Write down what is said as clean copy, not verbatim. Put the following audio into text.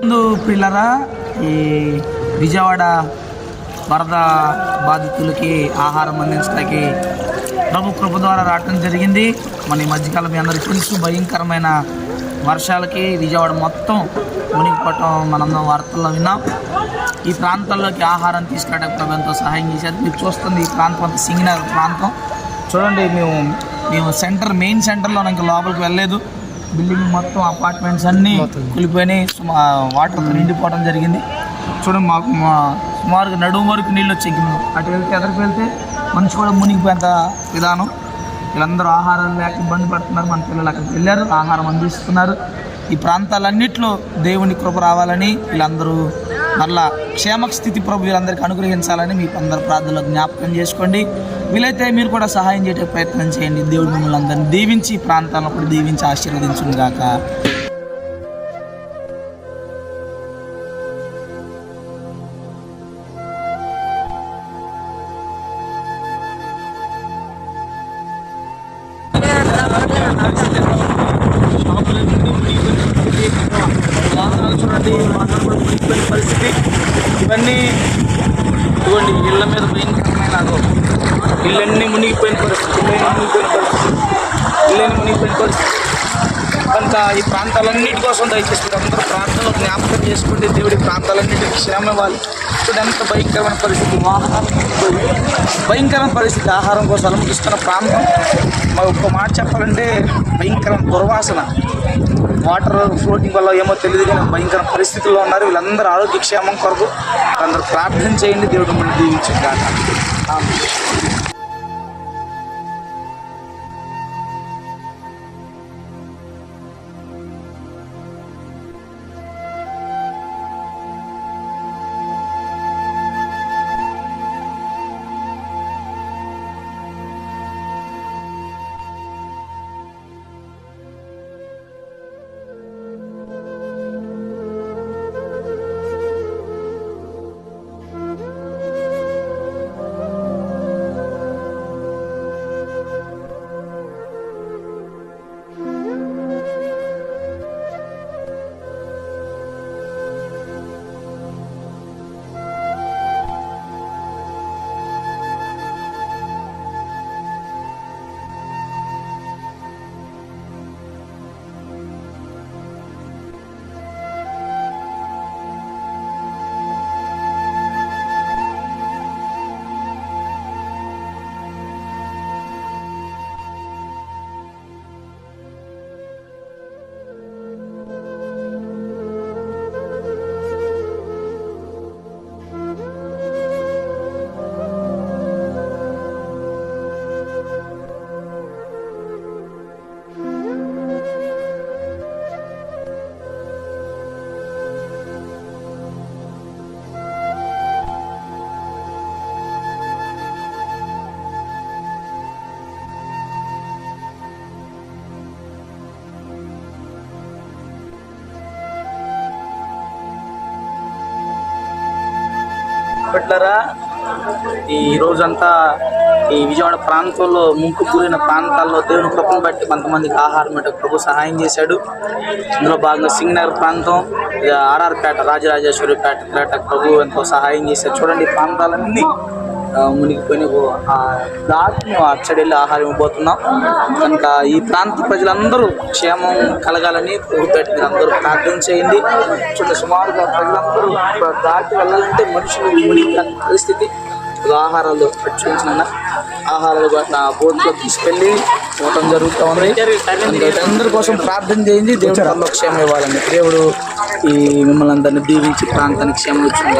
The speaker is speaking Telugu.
ముందు పిల్లరా ఈ విజయవాడ వరద బాధితులకి ఆహారం అందించడానికి ప్రభు కృప ద్వారా రావటం జరిగింది. మన ఈ మధ్యకాలం మీ అందరికీ తెలుసు, భయంకరమైన వర్షాలకి విజయవాడ మొత్తం మునిగిపోవటం మనందరం వార్తల్లో విన్నాం. ఈ ప్రాంతాల్లోకి ఆహారం తీసుకురావడానికి ప్రభు ఎంతో సహాయం చేశారు. మీరు చూస్తుంది ఈ ప్రాంతం అంతా సింగనగర్ ప్రాంతం. చూడండి, మేము మెయిన్ సెంటర్లో ఇంకా లోపలికి వెళ్ళలేదు. బిల్డింగ్ మొత్తం అపార్ట్మెంట్స్ అన్నీ కూలిపోయినాయి, వాటర్తో నిండిపోవడం జరిగింది. చూడండి, మాకు సుమారుగా నడుము వరకు నీళ్ళు వచ్చాయి. అటు వెళ్తే ఎదరికి వెళ్తే మనిషి కూడా మునిగిపోయేంత విధానం. వీళ్ళందరూ ఆహారం లేక ఇబ్బంది పడుతున్నారు. మన పిల్లలు అక్కడికి వెళ్ళారు, ఆహారం అందిస్తున్నారు. ఈ ప్రాంతాలన్నింటిలో దేవుని కృప రావాలని, వీళ్ళందరూ మరలా క్షేమ స్థితి ప్రభు వీళ్ళందరికీ అనుగ్రహించాలని మీకు అందరు ప్రార్థనలో జ్ఞాపకం చేసుకోండి. వీలైతే మీరు కూడా సహాయం చేయడానికి ప్రయత్నం చేయండి. దేవుడు మిమ్మల్ని అందరినీ దీవించి ఈ ప్రాంతాలను కూడా దీవించి ఆశీర్వదించును గాక. చూడండి, పరిస్థితి ఇవన్నీ ఇవ్వండి. ఇళ్ళ మీద భయంకరమైన ఇళ్ళన్నీ మునిగిపోయిన పరిస్థితి, ఇళ్ళని మునిగిపోయిన పరిస్థితి కనుక ఈ ప్రాంతాలన్నిటి కోసం దయచేసి అందరూ ప్రాంతాల్లో జ్ఞాపకం చేసుకుంటే దేవుడి ప్రాంతాలన్నిటికీ క్షేమం ఇవ్వాలి. ఇప్పుడు ఎంత భయంకరమైన పరిస్థితి, భయంకరమైన పరిస్థితి, ఆహారం కోసం అలముకిస్తున్న ప్రాంతం. మరి ఒక్క మాట చెప్పాలంటే భయంకరమైన దుర్వాసన, వాటర్ ఫ్లోటింగ్ వల్ల ఏమో తెలియదు కానీ భయంకర పరిస్థితుల్లో ఉన్నారు. వీళ్ళందరూ ఆరోగ్యక్షేమం కొరకు అందరూ ప్రార్థన చేయండి. దేవుడు మిమ్మల్ని దీవించు గాక. బిడ్డలారా, ఈ రోజంతా ఈ విజయవాడ ప్రాంతంలో ముంపు కూలిన ప్రాంతాల్లో దేవుని కృపను బట్టి కొంతమందికి ఆహారం అంటే ప్రభు సహాయం చేశాడు. ఇందులో భాగంగా సింగనగర్ ప్రాంతం, ఆర్ఆర్పేట, రాజరాజేశ్వరిపేట ప్రభు ఎంతో సహాయం చేశాడు. చూడండి, ఈ ప్రాంతాలన్నీ మునిగిపోయిన దాటి అచ్చడెళ్ళి ఆహారం ఇవ్వబోతున్నాం. కనుక ఈ ప్రాంత ప్రజలందరూ క్షేమం కలగాలని ప్రభుపేట మీరు అందరూ ప్రార్థన చేయండి. చూడండి, సుమారుగా ప్రజలందరూ దాటి వెళ్ళాలంటే మనుషులు మునిగిన పరిస్థితి. ఆహారాలు చూపించిన ఆహారాలు నా బోట్లో తీసుకెళ్ళి ఇవ్వటం జరుగుతూ ఉంది. అందరి కోసం ప్రార్థన చేయండి. దేవుడు అందరూ క్షేమం ఇవ్వాలని. దేవుడు ఈ మిమ్మల్ని అందరినీ దీవించి ప్రాంతానికి క్షేమం ఇచ్చింది.